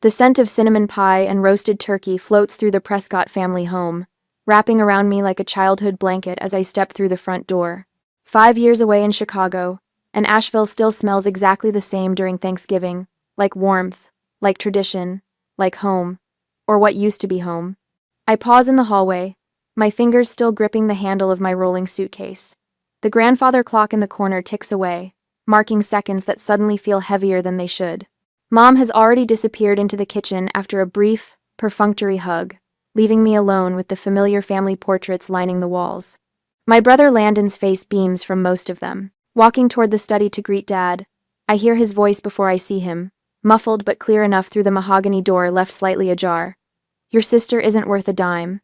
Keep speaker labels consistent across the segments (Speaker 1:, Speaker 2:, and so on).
Speaker 1: The scent of cinnamon pie and roasted turkey floats through the Prescott family home, wrapping around me like a childhood blanket as I step through the front door. 5 years away in Chicago, and Asheville still smells exactly the same during Thanksgiving, like warmth, like tradition, like home, or what used to be home. I pause in the hallway, my fingers still gripping the handle of my rolling suitcase. The grandfather clock in the corner ticks away, marking seconds that suddenly feel heavier than they should. Mom has already disappeared into the kitchen after a brief, perfunctory hug, leaving me alone with the familiar family portraits lining the walls. My brother Landon's face beams from most of them. Walking toward the study to greet Dad, I hear his voice before I see him, muffled but clear enough through the mahogany door left slightly ajar. "Your sister isn't worth a dime."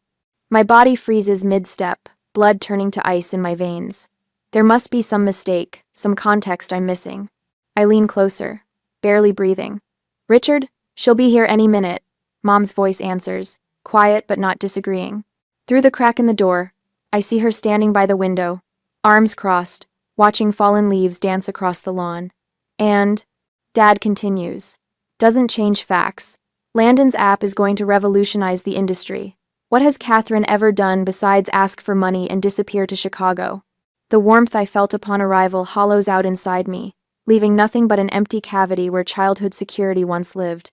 Speaker 1: My body freezes mid-step, blood turning to ice in my veins. There must be some mistake, some context I'm missing. I lean closer, barely breathing. "Richard, she'll be here any minute," Mom's voice answers, quiet but not disagreeing. Through the crack in the door, I see her standing by the window, arms crossed, watching fallen leaves dance across the lawn. And Dad continues. "Doesn't change facts. Landon's app is going to revolutionize the industry. What has Catherine ever done besides ask for money and disappear to Chicago?" The warmth I felt upon arrival hollows out inside me, leaving nothing but an empty cavity where childhood security once lived.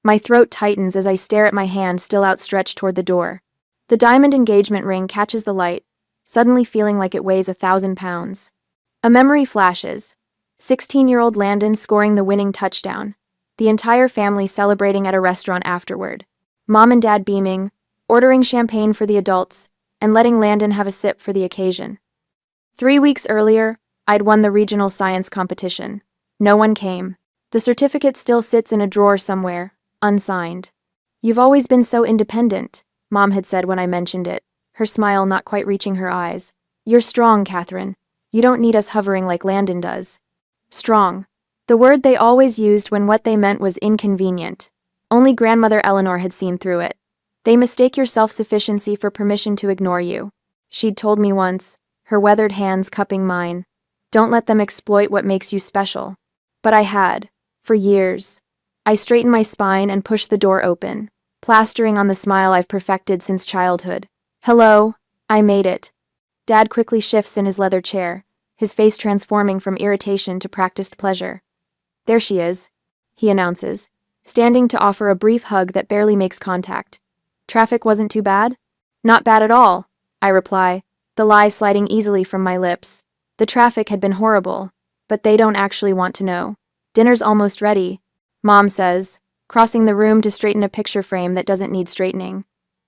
Speaker 1: My throat tightens as I stare at my hand still outstretched toward the door. The diamond engagement ring catches the light, suddenly feeling like it weighs 1,000 pounds. A memory flashes. 16-year-old Landon scoring the winning touchdown. The entire family celebrating at a restaurant afterward. Mom and Dad beaming, ordering champagne for the adults, and letting Landon have a sip for the occasion. 3 weeks earlier, I'd won the regional science competition. No one came. The certificate still sits in a drawer somewhere, unsigned. "You've always been so independent," Mom had said when I mentioned it, her smile not quite reaching her eyes. "You're strong, Catherine. You don't need us hovering like Landon does." Strong. The word they always used when what they meant was inconvenient. Only grandmother Eleanor had seen through it. "They mistake your self-sufficiency for permission to ignore you," she'd told me once, her weathered hands cupping mine. "Don't let them exploit what makes you special." But I had, for years. I straighten my spine and push the door open, plastering on the smile I've perfected since childhood. "Hello, I made it." Dad quickly shifts in his leather chair, his face transforming from irritation to practiced pleasure. "There she is," he announces, standing to offer a brief hug that barely makes contact. "Traffic wasn't too bad?" "Not bad at all," I reply, the lie sliding easily from my lips. The traffic had been horrible, but they don't actually want to know. "Dinner's almost ready," Mom says, crossing the room to straighten a picture frame that doesn't need straightening.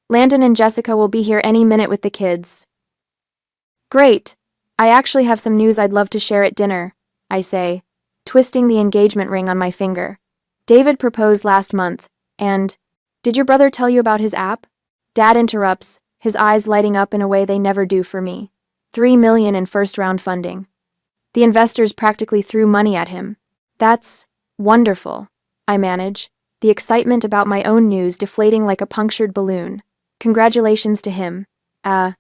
Speaker 1: "Landon and Jessica will be here any minute with the kids." "Great. I actually have some news I'd love to share at dinner," I say, twisting the engagement ring on my finger. "David proposed last month, and did your brother tell you about his app?" Dad interrupts, his eyes lighting up in a way they never do for me. $3 million in first-round funding. The investors practically threw money at him. "That's wonderful," I manage, the excitement about my own news deflating like a punctured balloon. "Congratulations to him. The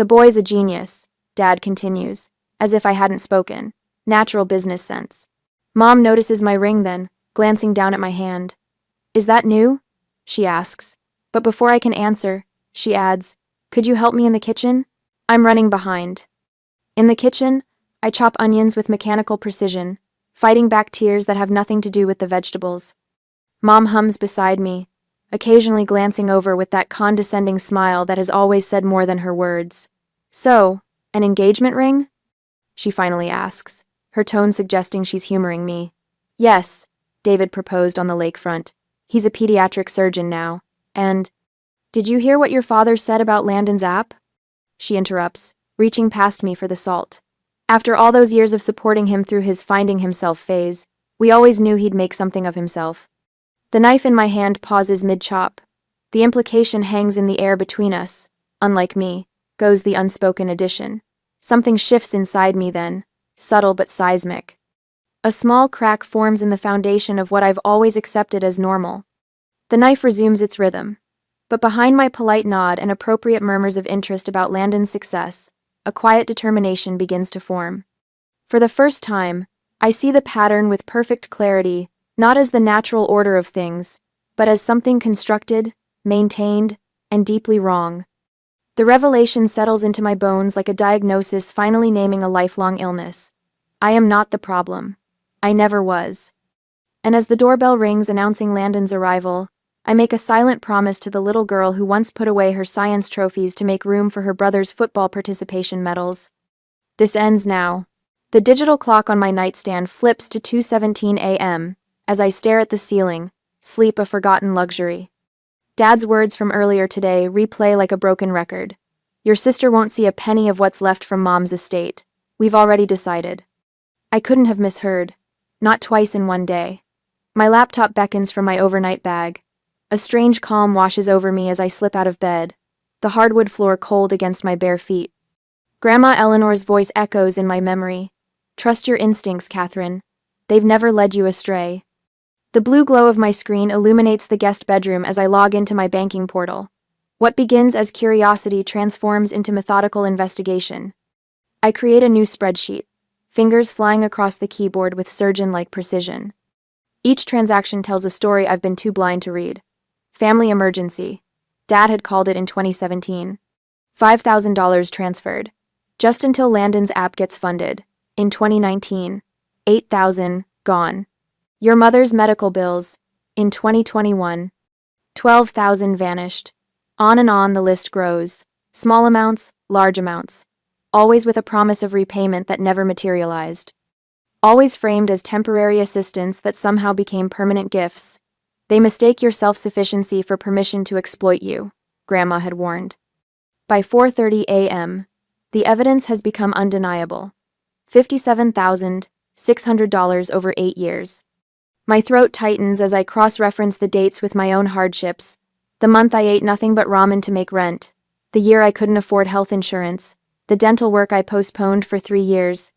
Speaker 1: boy's a genius," Dad continues, as if I hadn't spoken. Natural business sense. Mom notices my ring then, glancing down at my hand. "Is that new?" she asks. But before I can answer, she adds, "Could you help me in the kitchen? I'm running behind." In the kitchen, I chop onions with mechanical precision, fighting back tears that have nothing to do with the vegetables. Mom hums beside me, occasionally glancing over with that condescending smile that has always said more than her words. "So, an engagement ring?" she finally asks, her tone suggesting she's humoring me. "Yes," David proposed on the lakefront. "He's a pediatric surgeon now. And did you hear what your father said about Landon's app?" She interrupts, reaching past me for the salt. "After all those years of supporting him through his finding himself phase, we always knew he'd make something of himself." The knife in my hand pauses mid-chop. The implication hangs in the air between us. Unlike me, goes the unspoken addition. Something shifts inside me then, subtle but seismic. A small crack forms in the foundation of what I've always accepted as normal. The knife resumes its rhythm. But behind my polite nod and appropriate murmurs of interest about Landon's success, a quiet determination begins to form. For the first time, I see the pattern with perfect clarity, not as the natural order of things, but as something constructed, maintained, and deeply wrong. The revelation settles into my bones like a diagnosis finally naming a lifelong illness. I am not the problem. I never was. And as the doorbell rings announcing Landon's arrival, I make a silent promise to the little girl who once put away her science trophies to make room for her brother's football participation medals. This ends now. The digital clock on my nightstand flips to 2:17 a.m. as I stare at the ceiling, sleep a forgotten luxury. Dad's words from earlier today replay like a broken record. Your sister won't see a penny of what's left from Mom's estate. We've already decided. I couldn't have misheard. Not twice in one day. My laptop beckons from my overnight bag. A strange calm washes over me as I slip out of bed, the hardwood floor cold against my bare feet. Grandma Eleanor's voice echoes in my memory. Trust your instincts, Catherine. They've never led you astray. The blue glow of my screen illuminates the guest bedroom as I log into my banking portal. What begins as curiosity transforms into methodical investigation. I create a new spreadsheet, fingers flying across the keyboard with surgeon-like precision. Each transaction tells a story I've been too blind to read. Family emergency. Dad had called it in 2017. $5,000 transferred. Just until Landon's app gets funded. In 2019. $8,000 gone. Your mother's medical bills. In 2021. $12,000 vanished. On and on the list grows. Small amounts, large amounts. Always with a promise of repayment that never materialized. Always framed as temporary assistance that somehow became permanent gifts. They mistake your self-sufficiency for permission to exploit you, Grandma had warned. By 4:30 a.m., the evidence has become undeniable. $57,600 over 8 years. My throat tightens as I cross-reference the dates with my own hardships. The month I ate nothing but ramen to make rent. The year I couldn't afford health insurance. The dental work I postponed for 3 years.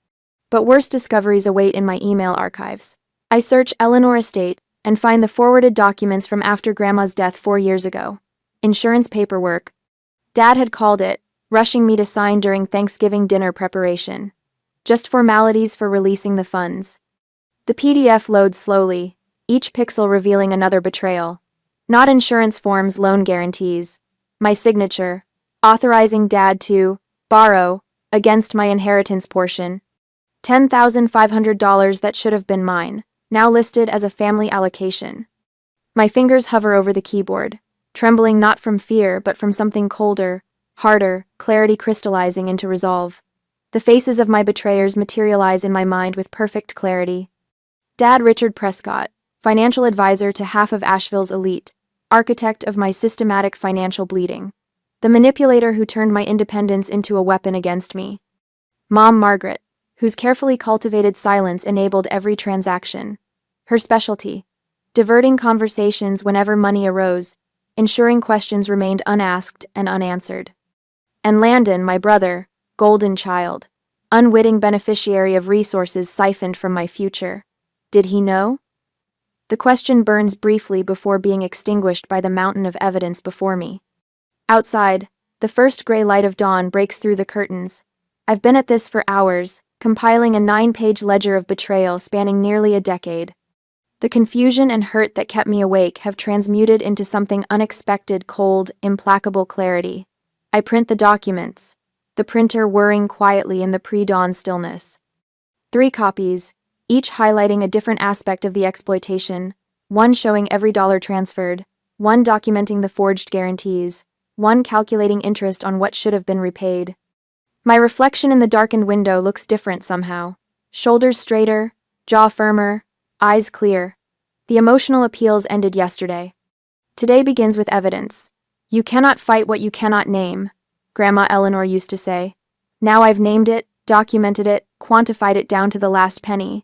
Speaker 1: But worse discoveries await in my email archives. I search Eleanor Estate and find the forwarded documents from after Grandma's death 4 years ago. Insurance paperwork. Dad had called it, rushing me to sign during Thanksgiving dinner preparation. Just formalities for releasing the funds. The PDF loads slowly, each pixel revealing another betrayal. Not insurance forms, loan guarantees. My signature, authorizing Dad to borrow against my inheritance portion. $10,500 that should have been mine, now listed as a family allocation. My fingers hover over the keyboard, trembling not from fear but from something colder, harder, clarity crystallizing into resolve. The faces of my betrayers materialize in my mind with perfect clarity. Dad Richard Prescott, financial advisor to half of Asheville's elite, architect of my systematic financial bleeding. The manipulator who turned my independence into a weapon against me. Mom Margaret, whose carefully cultivated silence enabled every transaction. Her specialty, diverting conversations whenever money arose, ensuring questions remained unasked and unanswered. And Landon, my brother, golden child, unwitting beneficiary of resources siphoned from my future. Did he know? The question burns briefly before being extinguished by the mountain of evidence before me. Outside, the first gray light of dawn breaks through the curtains. I've been at this for hours, compiling a 9-page ledger of betrayal spanning nearly a decade. The confusion and hurt that kept me awake have transmuted into something unexpected, cold, implacable clarity. I print the documents, the printer whirring quietly in the pre-dawn stillness. 3 copies, each highlighting a different aspect of the exploitation, one showing every dollar transferred, one documenting the forged guarantees, one calculating interest on what should have been repaid. My reflection in the darkened window looks different somehow. Shoulders straighter, jaw firmer, eyes clear. The emotional appeals ended yesterday. Today begins with evidence. You cannot fight what you cannot name, Grandma Eleanor used to say. Now I've named it, documented it, quantified it down to the last penny.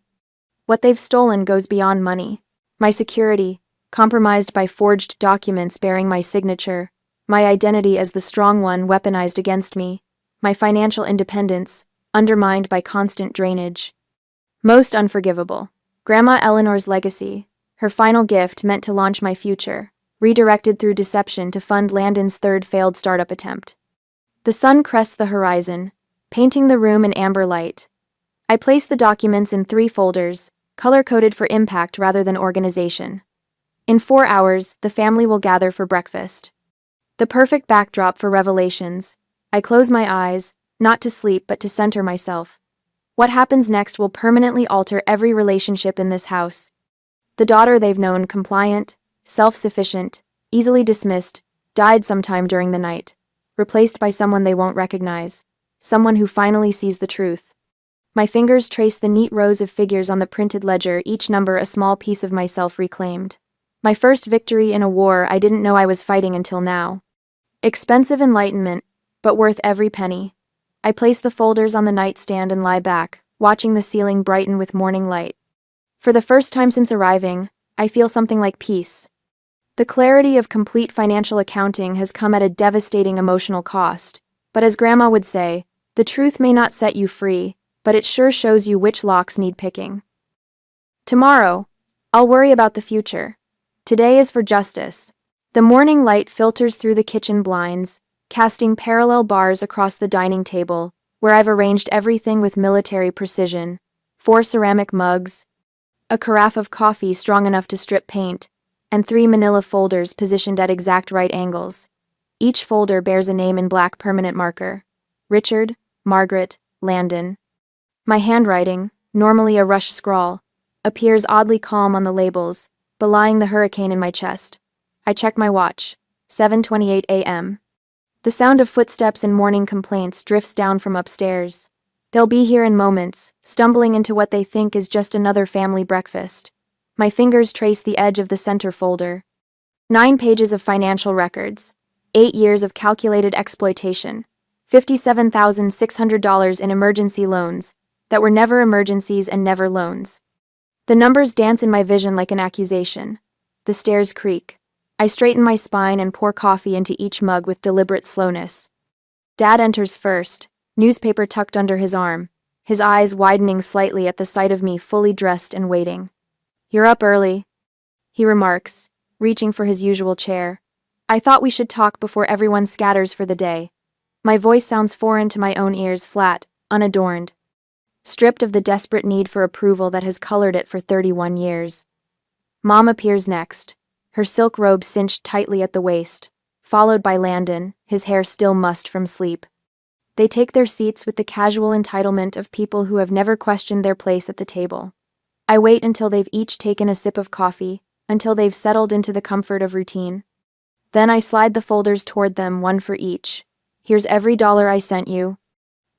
Speaker 1: What they've stolen goes beyond money. My security, compromised by forged documents bearing my signature, my identity as the strong one weaponized against me, my financial independence, undermined by constant drainage. Most unforgivable. Grandma Eleanor's legacy, her final gift meant to launch my future, redirected through deception to fund Landon's 3rd failed startup attempt. The sun crests the horizon, painting the room in amber light. I place the documents in 3 folders, color-coded for impact rather than organization. In 4 hours, the family will gather for breakfast. The perfect backdrop for revelations. I close my eyes, not to sleep but to center myself. What happens next will permanently alter every relationship in this house. The daughter they've known, compliant, self-sufficient, easily dismissed, died sometime during the night, replaced by someone they won't recognize, someone who finally sees the truth. My fingers trace the neat rows of figures on the printed ledger, each number a small piece of myself reclaimed. My first victory in a war I didn't know I was fighting until now. Expensive enlightenment, but worth every penny. I place the folders on the nightstand and lie back, watching the ceiling brighten with morning light. For the first time since arriving, I feel something like peace. The clarity of complete financial accounting has come at a devastating emotional cost, but as Grandma would say, the truth may not set you free, but it sure shows you which locks need picking. Tomorrow, I'll worry about the future. Today is for justice. The morning light filters through the kitchen blinds, casting parallel bars across the dining table, where I've arranged everything with military precision. 4 ceramic mugs, a carafe of coffee strong enough to strip paint, and 3 manila folders positioned at exact right angles. Each folder bears a name in black permanent marker. Richard, Margaret, Landon. My handwriting, normally a rush scrawl, appears oddly calm on the labels, belying the hurricane in my chest. I check my watch. 7:28 a.m. The sound of footsteps and morning complaints drifts down from upstairs. They'll be here in moments, stumbling into what they think is just another family breakfast. My fingers trace the edge of the center folder. 9 pages of financial records. 8 years of calculated exploitation. $57,600 in emergency loans that were never emergencies and never loans. The numbers dance in my vision like an accusation. The stairs creak. I straighten my spine and pour coffee into each mug with deliberate slowness. Dad enters first, newspaper tucked under his arm, his eyes widening slightly at the sight of me fully dressed and waiting. "You're up early," he remarks, reaching for his usual chair. "I thought we should talk before everyone scatters for the day." My voice sounds foreign to my own ears, flat, unadorned, stripped of the desperate need for approval that has colored it for 31 years. Mom appears next, her silk robe cinched tightly at the waist, followed by Landon, his hair still mussed from sleep. They take their seats with the casual entitlement of people who have never questioned their place at the table. I wait until they've each taken a sip of coffee, until they've settled into the comfort of routine. Then I slide the folders toward them, one for each. "Here's every dollar I sent you,"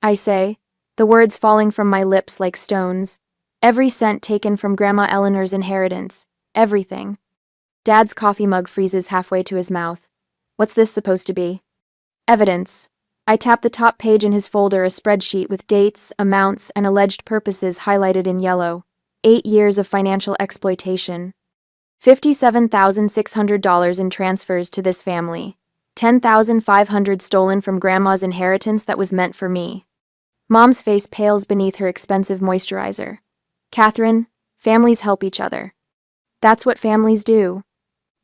Speaker 1: I say, the words falling from my lips like stones. Every cent taken from Grandma Eleanor's inheritance. Everything. Dad's coffee mug freezes halfway to his mouth. "What's this supposed to be?" "Evidence." I tap the top page in his folder, a spreadsheet with dates, amounts, and alleged purposes highlighted in yellow. 8 years of financial exploitation. $57,600 in transfers to this family. $10,500 stolen from Grandma's inheritance that was meant for me. Mom's face pales beneath her expensive moisturizer. "Catherine, families help each other. That's what families do."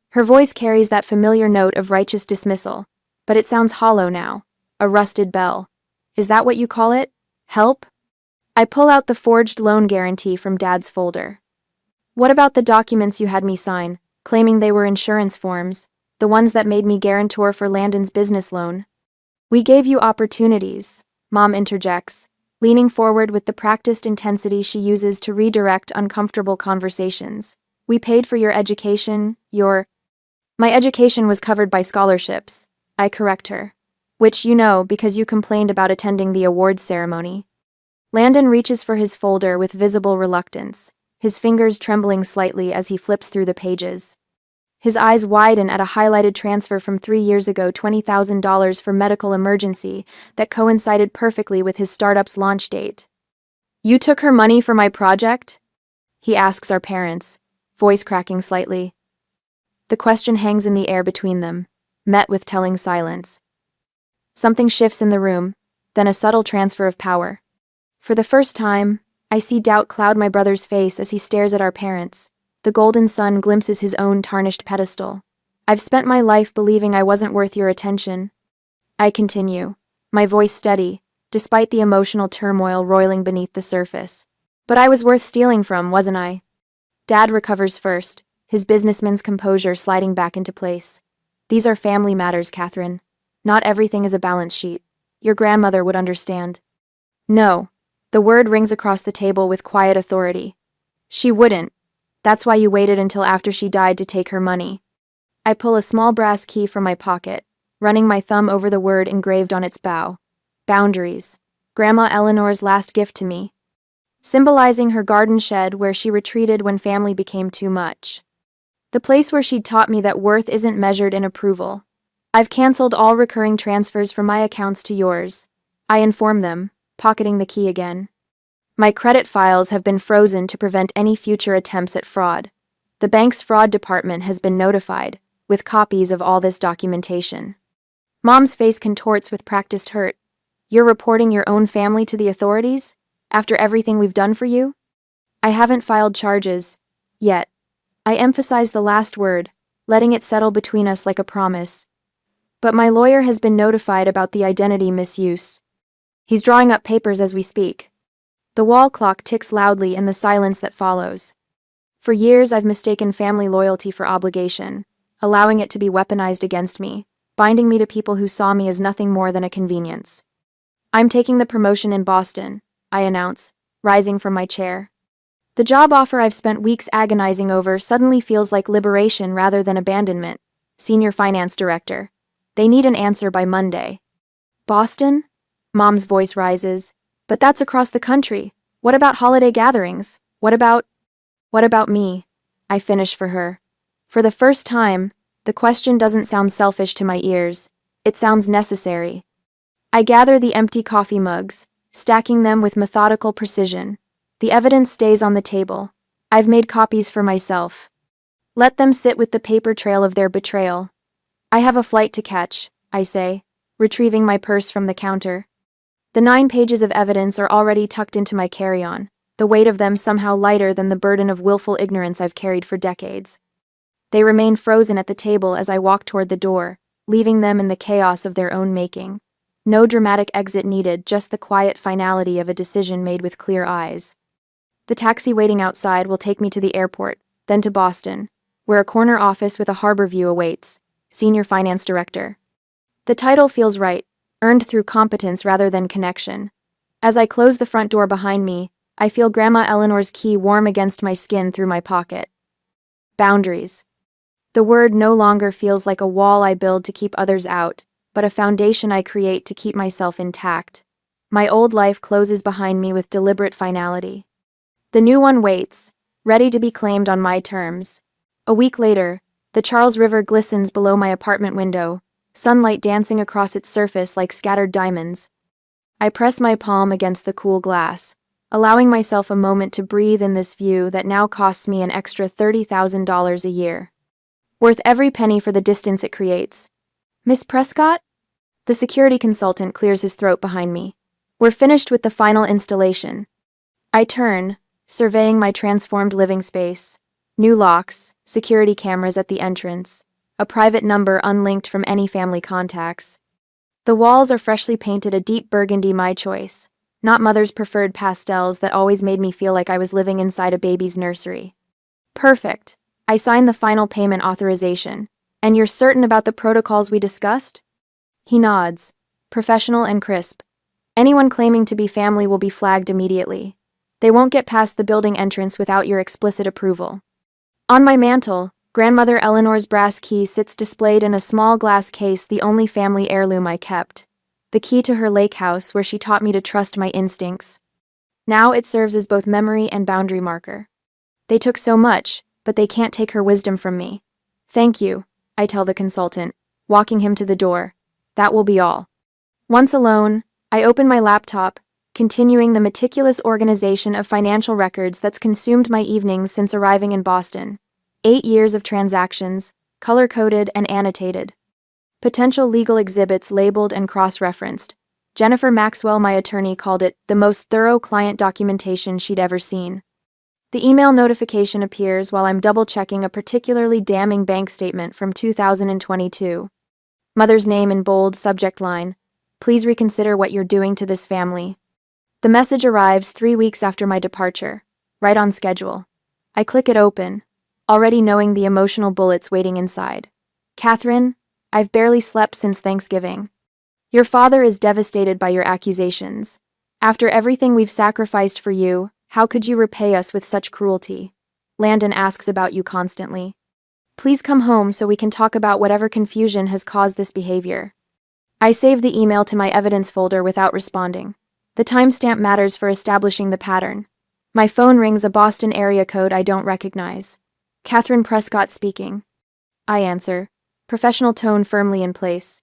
Speaker 1: Her voice carries that familiar note of righteous dismissal, but it sounds hollow now. A rusted bell. "Is that what you call it? Help?" I pull out the forged loan guarantee from Dad's folder. "What about the documents you had me sign, claiming they were insurance forms, the ones that made me guarantor for Landon's business loan?" "We gave you opportunities," Mom interjects, leaning forward with the practiced intensity she uses to redirect uncomfortable conversations. "We paid for your education, My education was covered by scholarships," I correct her. "Which you know because you complained about attending the awards ceremony." Landon reaches for his folder with visible reluctance, his fingers trembling slightly as he flips through the pages. His eyes widen at a highlighted transfer from 3 years ago, $20,000 for medical emergency that coincided perfectly with his startup's launch date. "You took her money for my project?" he asks our parents, voice cracking slightly. The question hangs in the air between them, met with telling silence. Something shifts in the room, then a subtle transfer of power. For the first time, I see doubt cloud my brother's face as he stares at our parents. The golden sun glimpses his own tarnished pedestal. "I've spent my life believing I wasn't worth your attention." I continue, my voice steady, despite the emotional turmoil roiling beneath the surface. "But I was worth stealing from, wasn't I?" Dad recovers first, his businessman's composure sliding back into place. These are family matters, Catherine. Not everything is a balance sheet. Your grandmother would understand. No. The word rings across the table with quiet authority. She wouldn't. That's why you waited until after she died to take her money. I pull a small brass key from my pocket, running my thumb over the word engraved on its bow. Boundaries. Grandma Eleanor's last gift to me. Symbolizing her garden shed where she retreated when family became too much. The place where she'd taught me that worth isn't measured in approval. I've canceled all recurring transfers from my accounts to yours. I inform them, pocketing the key again. My credit files have been frozen to prevent any future attempts at fraud. The bank's fraud department has been notified, with copies of all this documentation. Mom's face contorts with practiced hurt. You're reporting your own family to the authorities? After everything we've done for you? I haven't filed charges. Yet. I emphasize the last word, letting it settle between us like a promise. But my lawyer has been notified about the identity misuse. He's drawing up papers as we speak. The wall clock ticks loudly in the silence that follows. For years I've mistaken family loyalty for obligation, allowing it to be weaponized against me, binding me to people who saw me as nothing more than a convenience. I'm taking the promotion in Boston, I announce, rising from my chair. The job offer I've spent weeks agonizing over suddenly feels like liberation rather than abandonment. Senior Finance Director. They need an answer by Monday. Boston? Mom's voice rises. But that's across the country. What about holiday gatherings? What about me? I finish for her. For the first time, the question doesn't sound selfish to my ears. It sounds necessary. I gather the empty coffee mugs, stacking them with methodical precision. The evidence stays on the table. I've made copies for myself. Let them sit with the paper trail of their betrayal. I have a flight to catch, I say, retrieving my purse from the counter. The 9 pages of evidence are already tucked into my carry-on, the weight of them somehow lighter than the burden of willful ignorance I've carried for decades. They remain frozen at the table as I walk toward the door, leaving them in the chaos of their own making. No dramatic exit needed, just the quiet finality of a decision made with clear eyes. The taxi waiting outside will take me to the airport, then to Boston, where a corner office with a harbor view awaits. Senior Finance Director. The title feels right, earned through competence rather than connection. As I close the front door behind me, I feel Grandma Eleanor's key warm against my skin through my pocket. Boundaries. The word no longer feels like a wall I build to keep others out, but a foundation I create to keep myself intact. My old life closes behind me with deliberate finality. The new one waits, ready to be claimed on my terms. A week later, the Charles River glistens below my apartment window, sunlight dancing across its surface like scattered diamonds. I press my palm against the cool glass, allowing myself a moment to breathe in this view that now costs me an extra $30,000 a year. Worth every penny for the distance it creates. Miss Prescott? The security consultant clears his throat behind me. We're finished with the final installation. I turn, surveying my transformed living space. New locks, security cameras at the entrance, a private number unlinked from any family contacts. The walls are freshly painted a deep burgundy, my choice, not Mother's preferred pastels that always made me feel like I was living inside a baby's nursery. Perfect. I sign the final payment authorization. And you're certain about the protocols we discussed? He nods, professional and crisp. Anyone claiming to be family will be flagged immediately. They won't get past the building entrance without your explicit approval. On my mantel, Grandmother Eleanor's brass key sits displayed in a small glass case, the only family heirloom I kept. The key to her lake house where she taught me to trust my instincts. Now it serves as both memory and boundary marker. They took so much, but they can't take her wisdom from me. Thank you, I tell the consultant, walking him to the door. That will be all. Once alone, I open my laptop, continuing the meticulous organization of financial records that's consumed my evenings since arriving in Boston. 8 years of transactions, color-coded and annotated. Potential legal exhibits labeled and cross-referenced. Jennifer Maxwell, my attorney, called it the most thorough client documentation she'd ever seen. The email notification appears while I'm double-checking a particularly damning bank statement from 2022. Mother's name in bold subject line. Please reconsider what you're doing to this family. The message arrives 3 weeks after my departure, right on schedule. I click it open. already knowing the emotional bullets waiting inside. Catherine, I've barely slept since Thanksgiving. Your father is devastated by your accusations. After everything we've sacrificed for you, how could you repay us with such cruelty? Landon asks about you constantly. Please come home so we can talk about whatever confusion has caused this behavior. I save the email to my evidence folder without responding. The timestamp matters for establishing the pattern. My phone rings a Boston area code I don't recognize. Catherine Prescott speaking. I answer, professional tone firmly in place.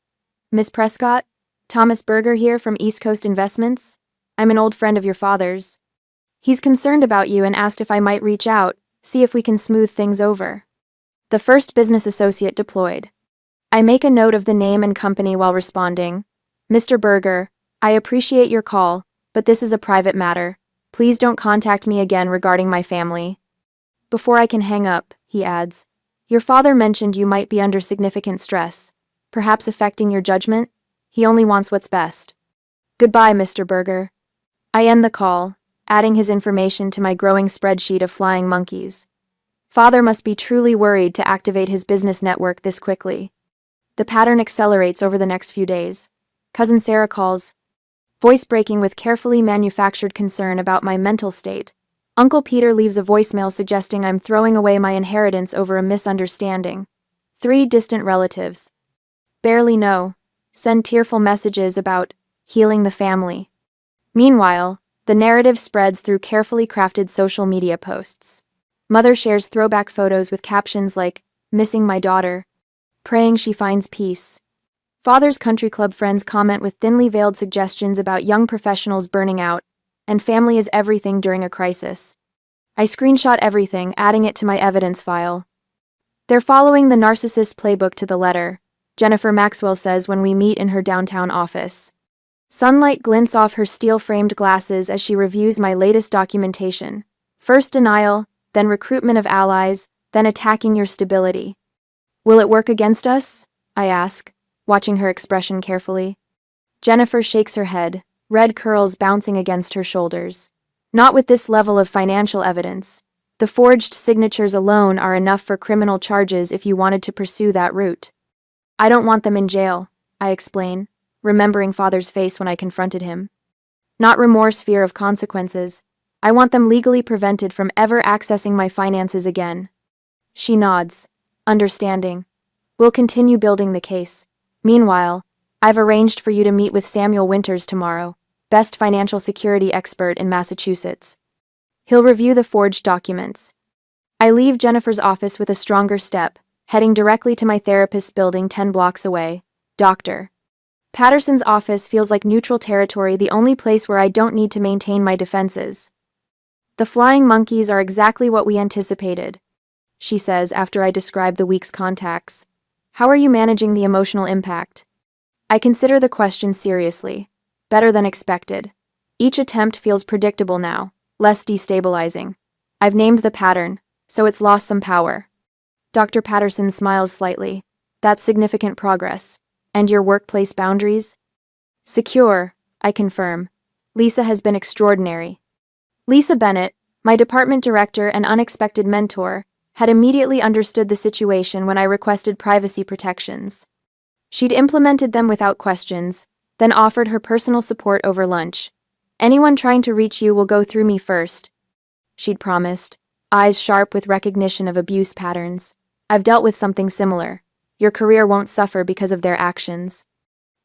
Speaker 1: Miss Prescott? Thomas Berger here from East Coast Investments. I'm an old friend of your father's. He's concerned about you and asked if I might reach out, see if we can smooth things over. The first business associate deployed. I make a note of the name and company while responding. Mr. Berger, I appreciate your call, but this is a private matter. Please don't contact me again regarding my family. Before I can hang up, he adds, your father mentioned you might be under significant stress, perhaps affecting your judgment. He only wants what's best. Goodbye, Mr. Berger. I end the call, adding his information to my growing spreadsheet of flying monkeys. Father must be truly worried to activate his business network this quickly. The pattern accelerates over the next few days. Cousin Sarah calls, voice breaking with carefully manufactured concern about my mental state. Uncle Peter leaves a voicemail suggesting I'm throwing away my inheritance over a misunderstanding. 3 distant relatives. Barely know. Send tearful messages about healing the family. Meanwhile, the narrative spreads through carefully crafted social media posts. Mother shares throwback photos with captions like, missing my daughter, praying she finds peace. Father's country club friends comment with thinly veiled suggestions about young professionals burning out, and family is everything during a crisis. I screenshot everything, adding it to my evidence file. They're following the narcissist playbook to the letter, Jennifer Maxwell says when we meet in her downtown office. Sunlight glints off her steel-framed glasses as she reviews my latest documentation. First denial, then recruitment of allies, then attacking your stability. Will it work against us? I ask, watching her expression carefully. Jennifer shakes her head, red curls bouncing against her shoulders. Not with this level of financial evidence. The forged signatures alone are enough for criminal charges if you wanted to pursue that route. I don't want them in jail, I explain, remembering Father's face when I confronted him. Not remorse, fear of consequences. I want them legally prevented from ever accessing my finances again. She nods, understanding. We'll continue building the case. Meanwhile, I've arranged for you to meet with Samuel Winters tomorrow, best financial security expert in Massachusetts. He'll review the forged documents. I leave Jennifer's office with a stronger step, heading directly to my therapist's building 10 blocks away. Dr. Patterson's office feels like neutral territory, the only place where I don't need to maintain my defenses. The flying monkeys are exactly what we anticipated, she says after I describe the week's contacts. How are you managing the emotional impact? I consider the question seriously. Better than expected. Each attempt feels predictable now, less destabilizing. I've named the pattern, so it's lost some power. Dr. Patterson smiles slightly. That's significant progress. And your workplace boundaries? Secure, I confirm. Lisa has been extraordinary. Lisa Bennett, my department director and unexpected mentor, had immediately understood the situation when I requested privacy protections. She'd implemented them without questions, then offered her personal support over lunch. Anyone trying to reach you will go through me first, she'd promised, eyes sharp with recognition of abuse patterns. I've dealt with something similar. Your career won't suffer because of their actions.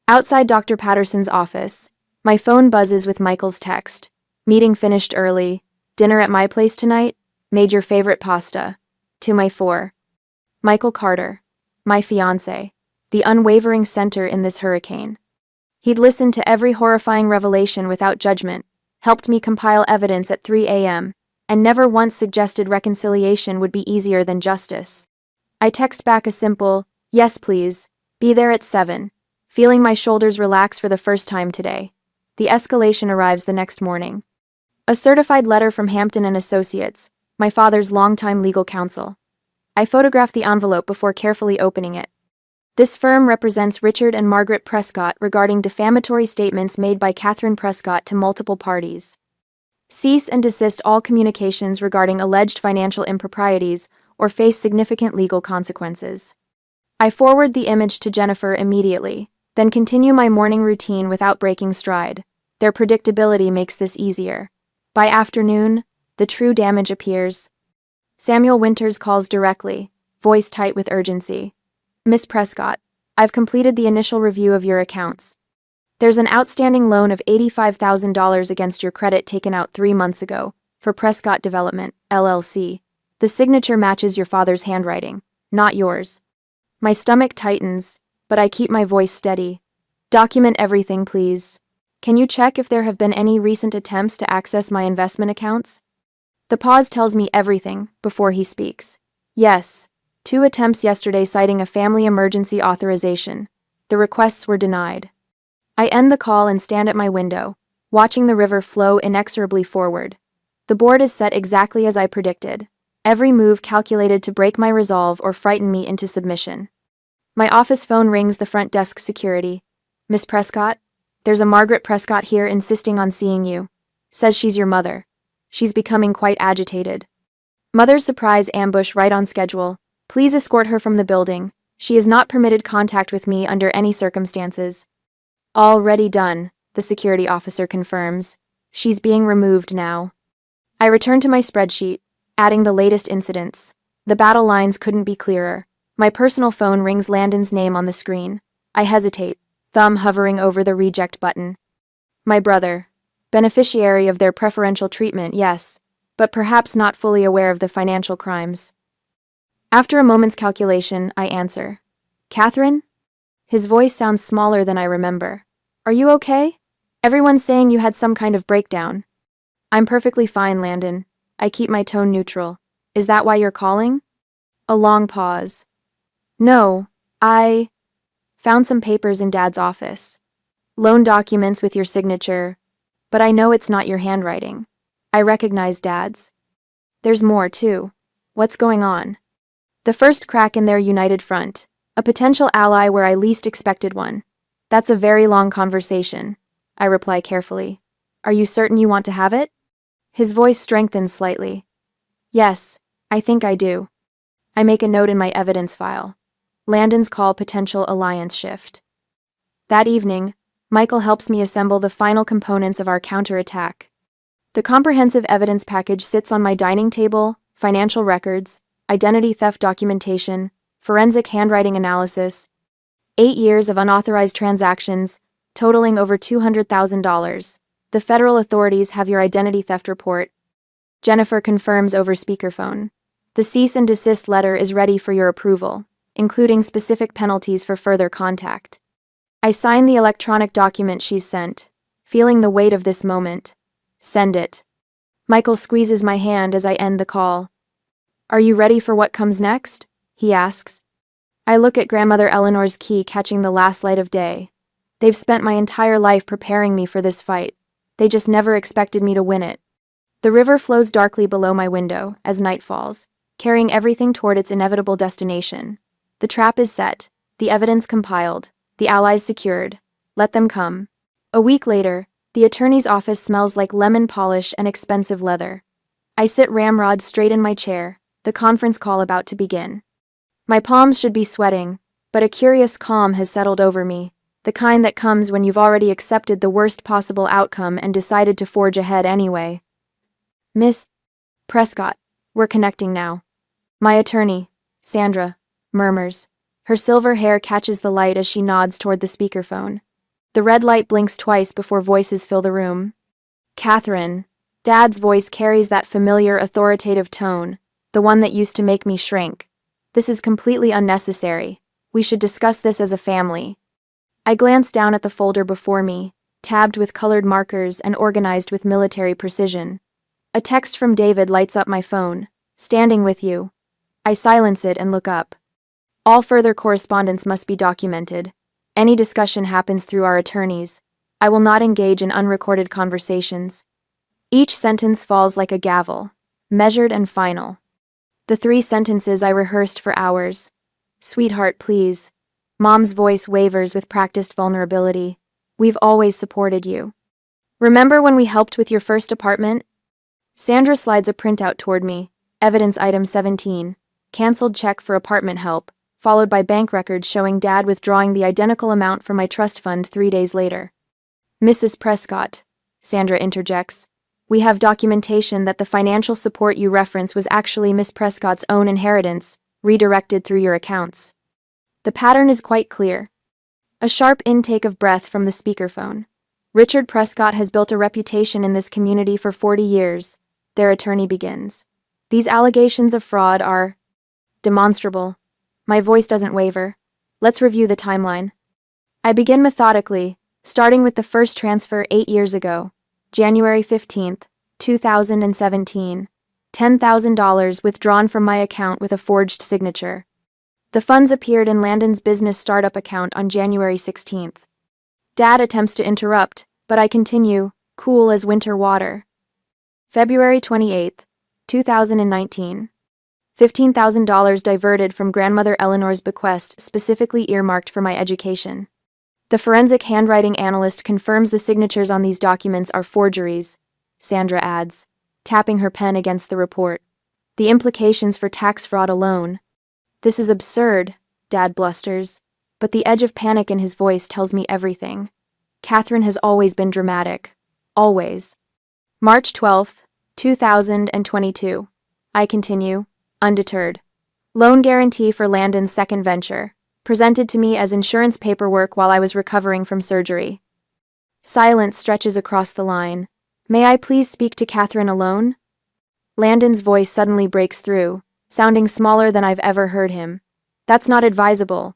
Speaker 1: Outside Dr. Patterson's office, my phone buzzes with Michael's text. Meeting finished early. Dinner at my place tonight? Made your favorite pasta. To my 4. Michael Carter, my fiancé, the unwavering center in this hurricane. He'd listened to every horrifying revelation without judgment, helped me compile evidence at 3 a.m., and never once suggested reconciliation would be easier than justice. I text back a simple, yes please, be there at 7, feeling my shoulders relax for the first time today. The escalation arrives the next morning. A certified letter from Hampton and Associates, my father's longtime legal counsel. I photographed the envelope before carefully opening it. This firm represents Richard and Margaret Prescott regarding defamatory statements made by Catherine Prescott to multiple parties. Cease and desist all communications regarding alleged financial improprieties or face significant legal consequences. I forward the image to Jennifer immediately, then continue my morning routine without breaking stride. Their predictability makes this easier. By afternoon, the true damage appears. Samuel Winters calls directly, voice tight with urgency. Miss Prescott, I've completed the initial review of your accounts. There's an outstanding loan of $85,000 against your credit taken out 3 months ago for Prescott Development, LLC. The signature matches your father's handwriting, not yours. My stomach tightens, but I keep my voice steady. Document everything, please. Can you check if there have been any recent attempts to access my investment accounts? The pause tells me everything before he speaks. Yes, 2 attempts yesterday citing a family emergency authorization. The requests were denied. I end the call and stand at my window, watching the river flow inexorably forward. The board is set exactly as I predicted, every move calculated to break my resolve or frighten me into submission. My office phone rings the front desk security. Miss Prescott? There's a Margaret Prescott here insisting on seeing you. Says she's your mother. She's becoming quite agitated. Mother's surprise ambush right on schedule. Please escort her from the building. She is not permitted contact with me under any circumstances. Already done, the security officer confirms. She's being removed now. I return to my spreadsheet, adding the latest incidents. The battle lines couldn't be clearer. My personal phone rings Landon's name on the screen. I hesitate, thumb hovering over the reject button. My brother. Beneficiary of their preferential treatment, yes, but perhaps not fully aware of the financial crimes. After a moment's calculation, I answer. Catherine? His voice sounds smaller than I remember. Are you okay? Everyone's saying you had some kind of breakdown. I'm perfectly fine, Landon. I keep my tone neutral. Is that why you're calling? A long pause. No, I found some papers in Dad's office. Loan documents with your signature, but I know it's not your handwriting. I recognize Dad's. There's more, too. What's going on? The first crack in their united front. A potential ally where I least expected one. That's a very long conversation, I reply carefully. Are you certain you want to have it? His voice strengthens slightly. Yes, I think I do. I make a note in my evidence file. Landon's call potential alliance shift. That evening, Michael helps me assemble the final components of our counterattack. The comprehensive evidence package sits on my dining table: financial records, identity theft documentation, forensic handwriting analysis, 8 years of unauthorized transactions, totaling over $200,000. The federal authorities have your identity theft report. Jennifer confirms over speakerphone. The cease and desist letter is ready for your approval, including specific penalties for further contact. I sign the electronic document she's sent, feeling the weight of this moment. Send it. Michael squeezes my hand as I end the call. Are you ready for what comes next? He asks. I look at Grandmother Eleanor's key catching the last light of day. They've spent my entire life preparing me for this fight. They just never expected me to win it. The river flows darkly below my window as night falls, carrying everything toward its inevitable destination. The trap is set, the evidence compiled, the allies secured. Let them come. A week later, the attorney's office smells like lemon polish and expensive leather. I sit ramrod straight in my chair, the conference call about to begin. My palms should be sweating, but a curious calm has settled over me, the kind that comes when you've already accepted the worst possible outcome and decided to forge ahead anyway. Miss Prescott, we're connecting now. My attorney, Sandra, murmurs. Her silver hair catches the light as she nods toward the speakerphone. The red light blinks twice before voices fill the room. Catherine. Dad's voice carries that familiar authoritative tone, the one that used to make me shrink. This is completely unnecessary. We should discuss this as a family. I glance down at the folder before me, tabbed with colored markers and organized with military precision. A text from David lights up my phone. Standing with you. I silence it and look up. All further correspondence must be documented. Any discussion happens through our attorneys. I will not engage in unrecorded conversations. Each sentence falls like a gavel, measured and final. The 3 sentences I rehearsed for hours. Sweetheart, please. Mom's voice wavers with practiced vulnerability. We've always supported you. Remember when we helped with your first apartment? Sandra slides a printout toward me. Evidence item 17. canceled check for apartment help, followed by bank records showing Dad withdrawing the identical amount from my trust fund 3 days later. Mrs. Prescott, Sandra interjects, we have documentation that the financial support you reference was actually Miss Prescott's own inheritance, redirected through your accounts. The pattern is quite clear. A sharp intake of breath from the speakerphone. Richard Prescott has built a reputation in this community for 40 years, their attorney begins. These allegations of fraud are demonstrable. My voice doesn't waver. Let's review the timeline. I begin methodically, starting with the first transfer 8 years ago, January 15th, 2017. $10,000 withdrawn from my account with a forged signature. The funds appeared in Landon's business startup account on January 16th. Dad attempts to interrupt, but I continue, cool as winter water. February 28th, 2019. $15,000 diverted from grandmother Eleanor's bequest specifically earmarked for my education. The forensic handwriting analyst confirms the signatures on these documents are forgeries, Sandra adds, tapping her pen against the report. The implications for tax fraud alone. This is absurd, Dad blusters, but the edge of panic in his voice tells me everything. Catherine has always been dramatic. Always. March 12th, 2022. I continue, undeterred. Loan guarantee for Landon's second venture, presented to me as insurance paperwork while I was recovering from surgery. Silence stretches across the line. May I please speak to Catherine alone? Landon's voice suddenly breaks through, sounding smaller than I've ever heard him. That's not advisable.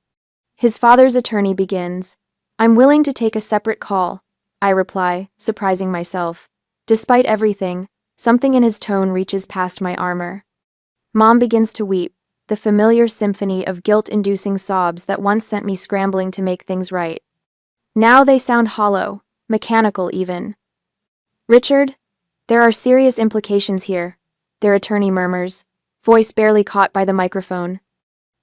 Speaker 1: His father's attorney begins. I'm willing to take a separate call, I reply, surprising myself. Despite everything, something in his tone reaches past my armor. Mom begins to weep, the familiar symphony of guilt-inducing sobs that once sent me scrambling to make things right. Now they sound hollow, mechanical even. Richard, there are serious implications here, their attorney murmurs, voice barely caught by the microphone.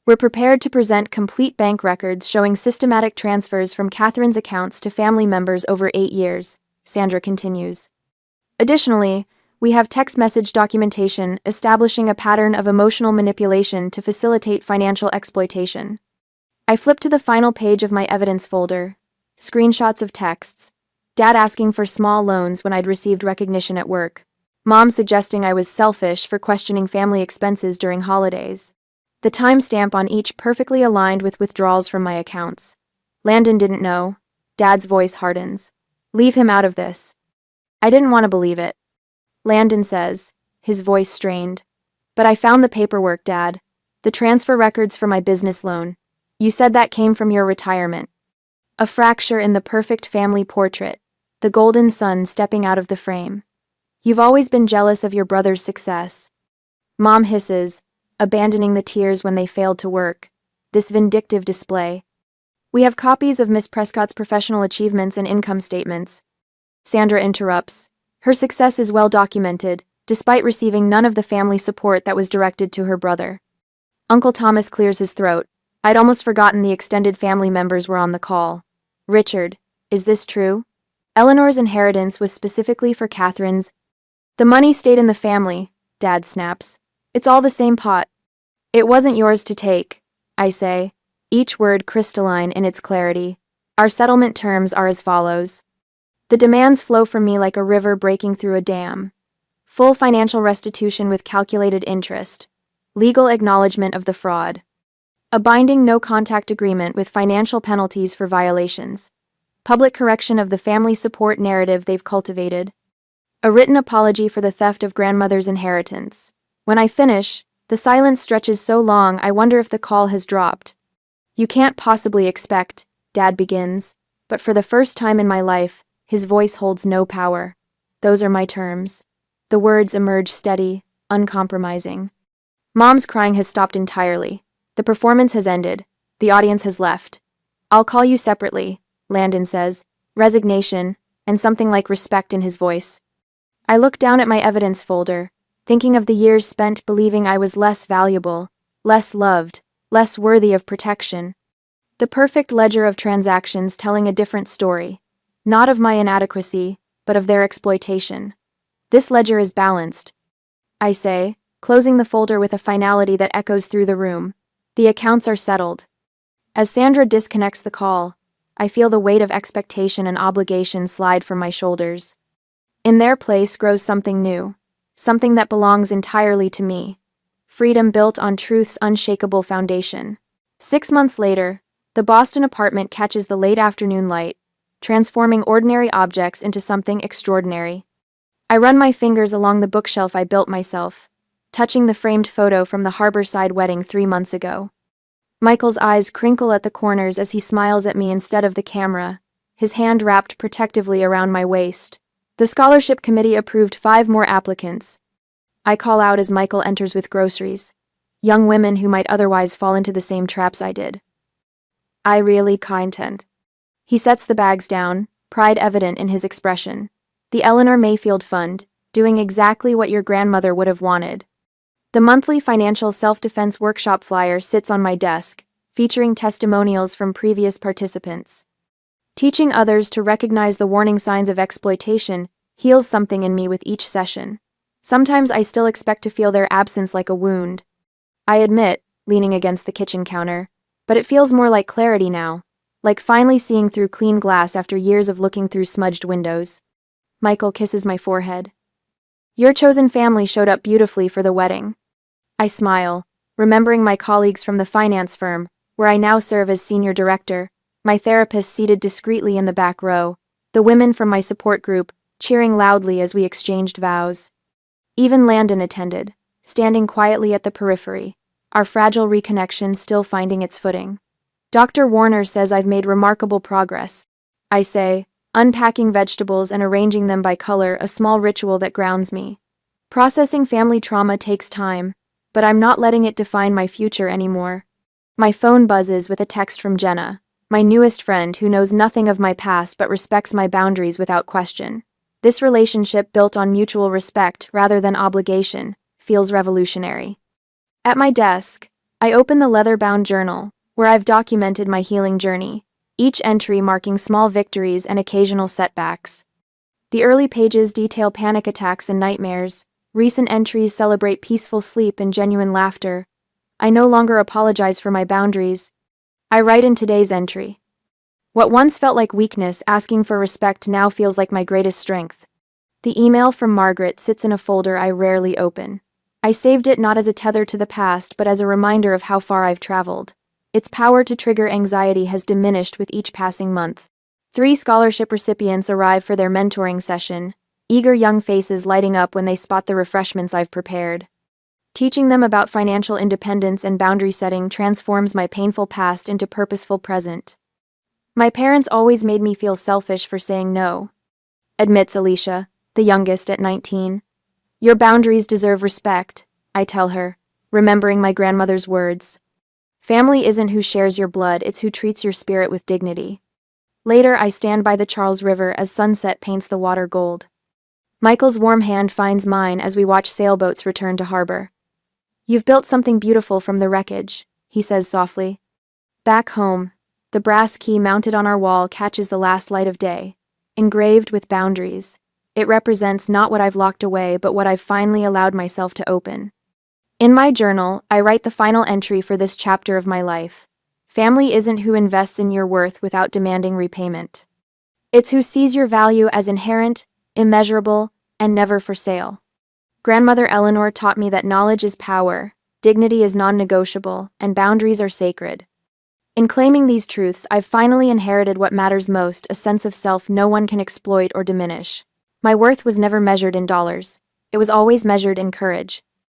Speaker 1: We're prepared to present complete bank records showing systematic transfers from Catherine's accounts to family members over 8 years, Sandra continues. Additionally, we have text message documentation establishing a pattern of emotional manipulation to facilitate financial exploitation. I flip to the final page of my evidence folder. Screenshots of texts. Dad asking for small loans when I'd received recognition at work. Mom suggesting I was selfish for questioning family expenses during holidays. The timestamp on each perfectly aligned with withdrawals from my accounts. Landon didn't know. Dad's voice hardens. Leave him out of this. I didn't want to believe it. Landon says, his voice strained. But I found the paperwork, Dad. The transfer records for my business loan. You said that came from your retirement. A fracture in the perfect family portrait. The golden sun stepping out of the frame. You've always been jealous of your brother's success. Mom hisses, abandoning the tears when they failed to work. This vindictive display. We have copies of Miss Prescott's professional achievements and income statements. Sandra interrupts. Her success is well documented, despite receiving none of the family support that was directed to her brother. Uncle Thomas clears his throat. I'd almost forgotten the extended family members were on the call. Richard, is this true? Eleanor's inheritance was specifically for Catherine's. The money stayed in the family, Dad snaps. It's all the same pot. It wasn't yours to take, I say, each word crystalline in its clarity. Our settlement terms are as follows. The demands flow from me like a river breaking through a dam. Full financial restitution with calculated interest. Legal acknowledgement of the fraud. A binding no-contact agreement with financial penalties for violations. Public correction of the family support narrative they've cultivated. A written apology for the theft of grandmother's inheritance. When I finish, the silence stretches so long I wonder if the call has dropped. You can't possibly expect, Dad begins, but for the first time in my life, his voice holds no power. Those are my terms. The words emerge steady, uncompromising. Mom's crying has stopped entirely. The performance has ended. The audience has left. I'll call you separately, Landon says, resignation, and something like respect in his voice. I look down at my evidence folder, thinking of the years spent believing I was less valuable, less loved, less worthy of protection. The perfect ledger of transactions telling a different story, not of my inadequacy, but of their exploitation. This ledger is balanced, I say, closing the folder with a finality that echoes through the room. The accounts are settled. As Sandra disconnects the call, I feel the weight of expectation and obligation slide from my shoulders. In their place grows something new, something that belongs entirely to me. Freedom built on truth's unshakable foundation. 6 months later, the Boston apartment catches the late afternoon light, transforming ordinary objects into something extraordinary. I run my fingers along the bookshelf I built myself, touching the framed photo from the Harborside wedding 3 months ago. Michael's eyes crinkle at the corners as he smiles at me instead of the camera, his hand wrapped protectively around my waist. The scholarship committee approved 5 more applicants. I call out as Michael enters with groceries, young women who might otherwise fall into the same traps I did. I really content. He sets the bags down, pride evident in his expression. The Eleanor Mayfield Fund, doing exactly what your grandmother would have wanted. The monthly financial self-defense workshop flyer sits on my desk, featuring testimonials from previous participants. Teaching others to recognize the warning signs of exploitation heals something in me with each session. Sometimes I still expect to feel their absence like a wound. I admit, leaning against the kitchen counter, but it feels more like clarity now, like finally seeing through clean glass after years of looking through smudged windows. Michael kisses my forehead. Your chosen family showed up beautifully for the wedding. I smile, remembering my colleagues from the finance firm, where I now serve as senior director, my therapist seated discreetly in the back row, the women from my support group cheering loudly as we exchanged vows. Even Landon attended, standing quietly at the periphery, our fragile reconnection still finding its footing. Dr. Warner says I've made remarkable progress, I say, unpacking vegetables and arranging them by color, a small ritual that grounds me. Processing family trauma takes time, but I'm not letting it define my future anymore. My phone buzzes with a text from Jenna, my newest friend who knows nothing of my past but respects my boundaries without question. This relationship, built on mutual respect rather than obligation, feels revolutionary. At my desk, I open the leather-bound journal, where I've documented my healing journey, each entry marking small victories and occasional setbacks. The early pages detail panic attacks and nightmares. Recent entries celebrate peaceful sleep and genuine laughter. I no longer apologize for my boundaries. I write in today's entry. What once felt like weakness, asking for respect, now feels like my greatest strength. The email from Margaret sits in a folder I rarely open. I saved it not as a tether to the past, but as a reminder of how far I've traveled. Its power to trigger anxiety has diminished with each passing month. 3 scholarship recipients arrive for their mentoring session, eager young faces lighting up when they spot the refreshments I've prepared. Teaching them about financial independence and boundary setting transforms my painful past into purposeful present. My parents always made me feel selfish for saying no, admits Alicia, the youngest at 19. Your boundaries deserve respect, I tell her, remembering my grandmother's words. Family isn't who shares your blood, it's who treats your spirit with dignity. Later, I stand by the Charles River as sunset paints the water gold. Michael's warm hand finds mine as we watch sailboats return to harbor. You've built something beautiful from the wreckage, he says softly. Back home, the brass key mounted on our wall catches the last light of day, engraved with boundaries. It represents not what I've locked away, but what I've finally allowed myself to open. In my journal, I write the final entry for this chapter of my life. Family isn't who invests in your worth without demanding repayment. It's who sees your value as inherent, immeasurable, and never for sale. Grandmother Eleanor taught me that knowledge is power, dignity is non-negotiable, and boundaries are sacred. In claiming these truths, I've finally inherited what matters most, a sense of self no one can exploit or diminish. My worth was never measured in dollars. It was always measured in courage.